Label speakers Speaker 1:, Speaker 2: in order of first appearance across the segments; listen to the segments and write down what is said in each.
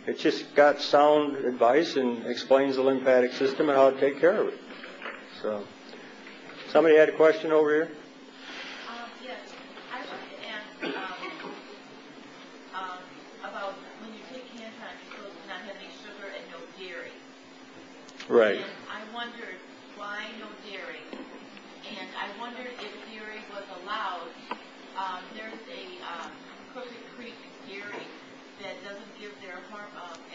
Speaker 1: It just got sound advice and explains the lymphatic system and how to take care of it. So, somebody had a question over here?
Speaker 2: Yes, I wanted to ask about when you take cantron, you're supposed to not have any sugar and no dairy.
Speaker 1: Right.
Speaker 2: And I wondered why no dairy, and I wondered if dairy was allowed. There's a Crooked Creek dairy that doesn't give their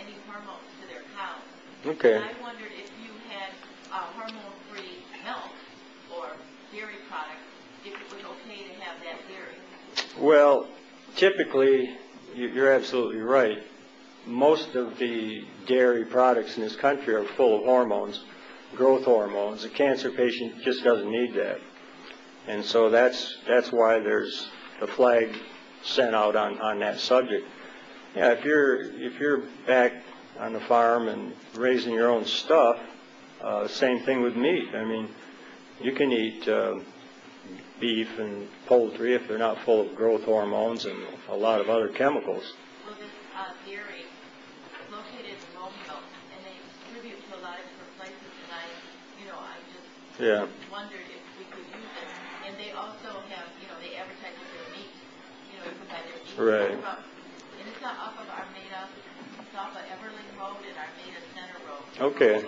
Speaker 2: any hormones to their cows.
Speaker 1: Okay.
Speaker 2: And I wondered if you had hormone-free milk or dairy products, if it was okay to have that dairy.
Speaker 1: Well, typically, you're absolutely right. Most of the dairy products in this country are full of hormones, growth hormones. A cancer patient just doesn't need that. And so that's why there's the flag sent out on that subject. Yeah, if you're back on the farm and raising your own stuff, same thing with meat. I mean, you can eat beef and poultry if they're not full of growth hormones and a lot of other chemicals.
Speaker 2: Well, this dairy is located in Romeo, and they distribute to a lot of different places, and I just wondered if we could use it. And they also have, they advertise their meat, you can buy their meat.
Speaker 1: Right.
Speaker 2: And it's not off of Armada, it's off of Everling Road and Armada Center Road.
Speaker 1: Okay.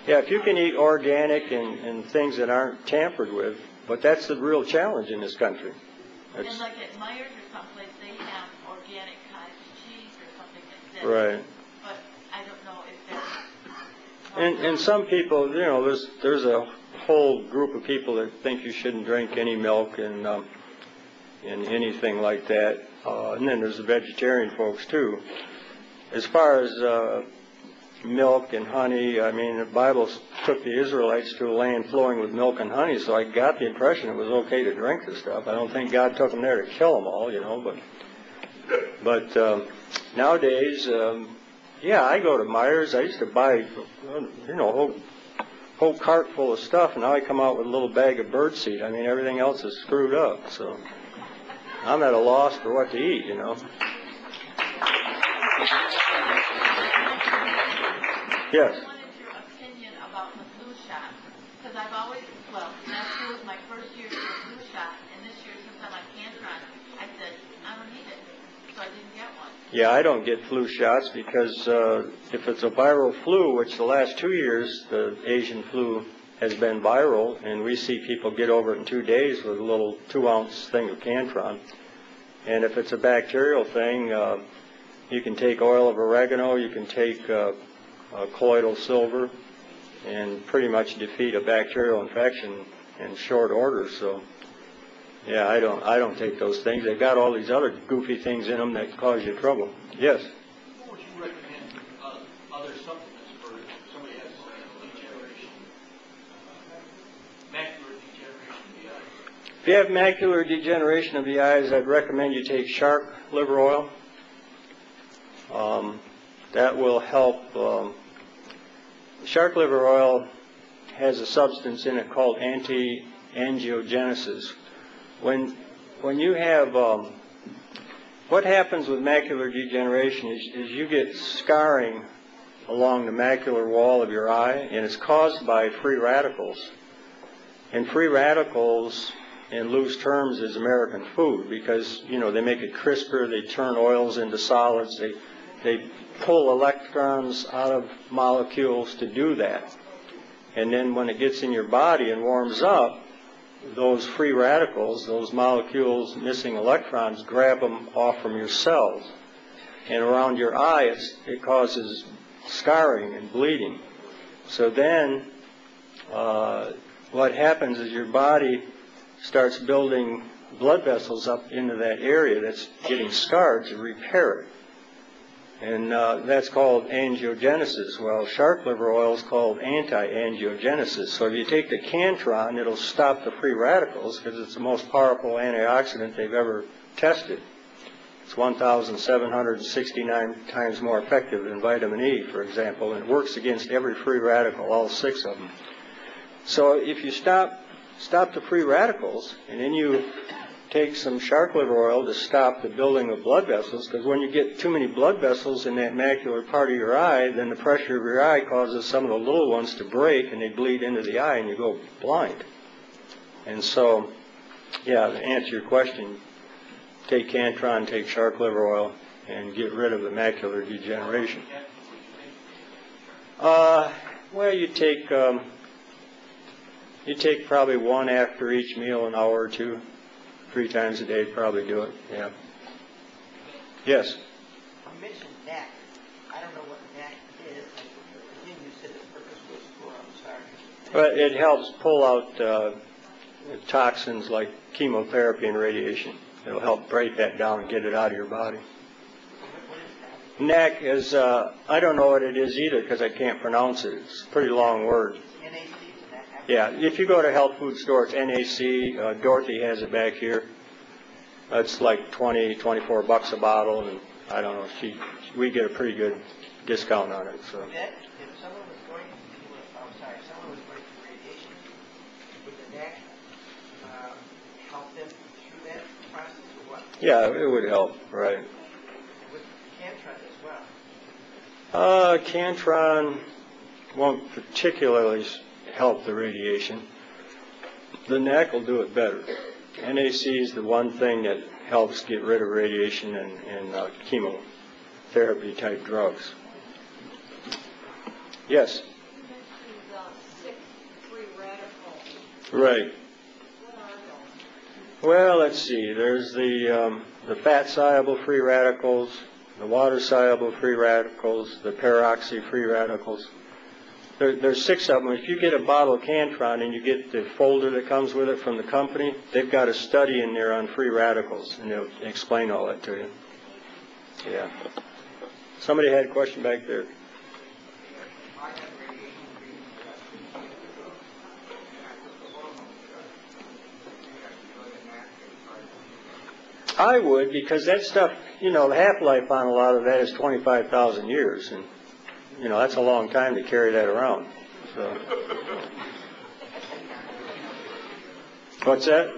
Speaker 1: Yeah, if you can eat organic and things that aren't tampered with, but that's the real challenge in this country.
Speaker 2: And like at Myers or someplace, they have organic cottage cheese or something that says.
Speaker 1: Right.
Speaker 2: But I don't know if that's.
Speaker 1: And some people, there's a whole group of people that think you shouldn't drink any milk and anything like that. And then there's the vegetarian folks too. As far as milk and honey, I mean, the Bible took the Israelites to a land flowing with milk and honey, so I got the impression it was okay to drink the stuff. I don't think God took them there to kill them all, but nowadays, I go to Myers. I used to buy, a whole cart full of stuff, and now I come out with a little bag of birdseed. I mean, everything else is screwed up, so I'm at a loss for what to eat, Yes.
Speaker 2: I wanted your opinion about the flu shot, because I've always, last year was my first year to do a flu shot, and this year, since I'm on cantron, I said, I don't need it, so I didn't get one.
Speaker 1: Yeah, I don't get flu shots because if it's a viral flu, which the last 2 years, the Asian flu has been viral, and we see people get over it in 2 days with a little 2-ounce thing of cantron. And if it's a bacterial thing, you can take oil of oregano, you can take colloidal silver, and pretty much defeat a bacterial infection in short order. So, yeah, I don't take those things. They've got all these other goofy things in them that cause you trouble. Yes.
Speaker 3: What would you recommend other supplements for somebody who has degeneration, macular degeneration of the eyes?
Speaker 1: If you have macular degeneration of the eyes, I'd recommend you take shark liver oil. That will help. Shark liver oil has a substance in it called anti-angiogenesis. When you have, what happens with macular degeneration is you get scarring along the macular wall of your eye, and it's caused by free radicals. And free radicals, in loose terms, is American food because, they make it crisper, they turn oils into solids, they pull electrons out of molecules to do that. And then when it gets in your body and warms up, those free radicals, those molecules missing electrons, grab them off from your cells. And around your eye, it causes scarring and bleeding. So then what happens is your body starts building blood vessels up into that area that's getting scarred to repair it. And that's called angiogenesis. Well, shark liver oil is called anti-angiogenesis. So if you take the cantron, it'll stop the free radicals because it's the most powerful antioxidant they've ever tested. It's 1,769 times more effective than vitamin E, for example, and it works against every free radical, all 6 of them. So if you stop the free radicals, and then you take some shark liver oil to stop the building of blood vessels, because when you get too many blood vessels in that macular part of your eye, then the pressure of your eye causes some of the little ones to break and they bleed into the eye and you go blind. And so, yeah, to answer your question, take cantron, take shark liver oil, and get rid of the macular degeneration. Well, you take probably one after each meal, an hour or two, 3 times a day, probably do it. Yeah. Yes.
Speaker 4: You mentioned NAC. I don't know what NAC is. Again, you said the purpose was for. I'm sorry.
Speaker 1: But it helps pull out toxins like chemotherapy and radiation. It'll help break that down and get it out of your body.
Speaker 4: What is
Speaker 1: NAC is, I don't know what it is either because I can't pronounce it. It's a pretty long word.
Speaker 4: NAC?
Speaker 1: Yeah, if you go to a health food store, it's NAC. Dorothy has it back here. It's like $24 a bottle, and I don't know, we get a pretty good discount on it. So.
Speaker 4: If someone was going through radiation, would the NAC help them through that process or what?
Speaker 1: Yeah, it would help, right.
Speaker 4: With cantron as well.
Speaker 1: Cantron won't particularly help the radiation. The NAC will do it better. NAC is the one thing that helps get rid of radiation and chemotherapy type drugs. Yes?
Speaker 2: You mentioned 6 free radicals.
Speaker 1: Right.
Speaker 2: What are those?
Speaker 1: Well, let's see. There's the fat-soluble free radicals, the water-soluble free radicals, the peroxy free radicals. There's 6 of them. If you get a bottle of Cantron and you get the folder that comes with it from the company, they've got a study in there on free radicals, and they'll explain all that to you. Yeah. Somebody had a question back there. I would, because that stuff, the half-life on a lot of that is 25,000 years, and that's a long time to carry that around. So. What's that?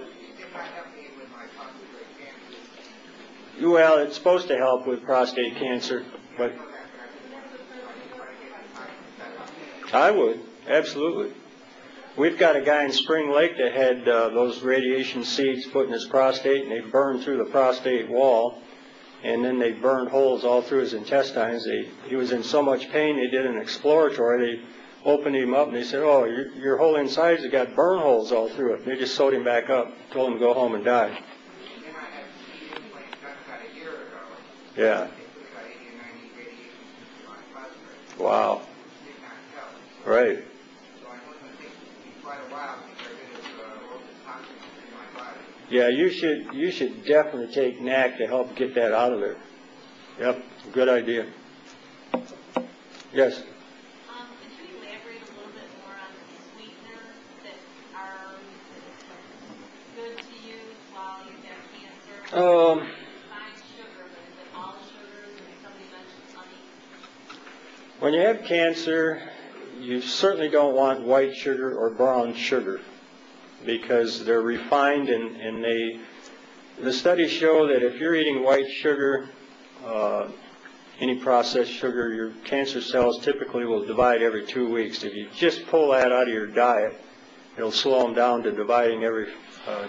Speaker 1: Well, it's supposed to help with prostate cancer, but I would, absolutely. We've got a guy in Spring Lake that had those radiation seeds put in his prostate, and they burned through the prostate wall. And then they burned holes all through his intestines. He was in so much pain, they did an exploratory. They opened him up, and they said, oh, your whole insides have got burn holes all through it. And they just sewed him back up, told him to go home and die. Yeah. Wow. Right. Yeah, you should definitely take NAC to help get that out of there. Yep, good idea. Yes?
Speaker 2: Could you elaborate a little bit more on the sweeteners that are good to use while you have cancer? Refined sugar, but is it all sugars? And somebody mentioned honey.
Speaker 1: When you have cancer, you certainly don't want white sugar or brown sugar, because they're refined, and the studies show that if you're eating white sugar, any processed sugar, your cancer cells typically will divide every 2 weeks. If you just pull that out of your diet, it'll slow them down to dividing every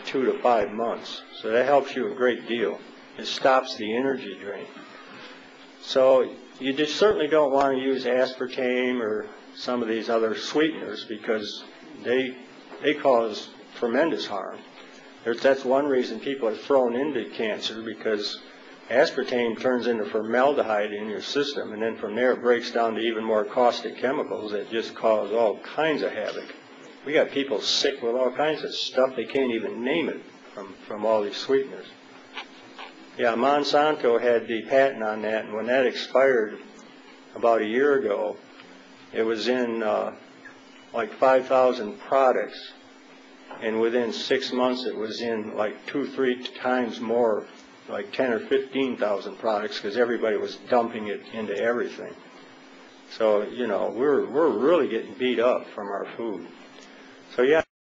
Speaker 1: 2 to 5 months. So that helps you a great deal. It stops the energy drain. So you just certainly don't want to use aspartame or some of these other sweeteners, because they cause tremendous harm. That's one reason people are thrown into cancer, because aspartame turns into formaldehyde in your system, and then from there it breaks down to even more caustic chemicals that just cause all kinds of havoc. We got people sick with all kinds of stuff, they can't even name it from all these sweeteners. Yeah, Monsanto had the patent on that, and when that expired about a year ago, it was in like 5,000 products. And within 6 months, it was in like 2-3 times more, like 10 or 15,000 products, because everybody was dumping it into everything. So, we're really getting beat up from our food. So, yeah,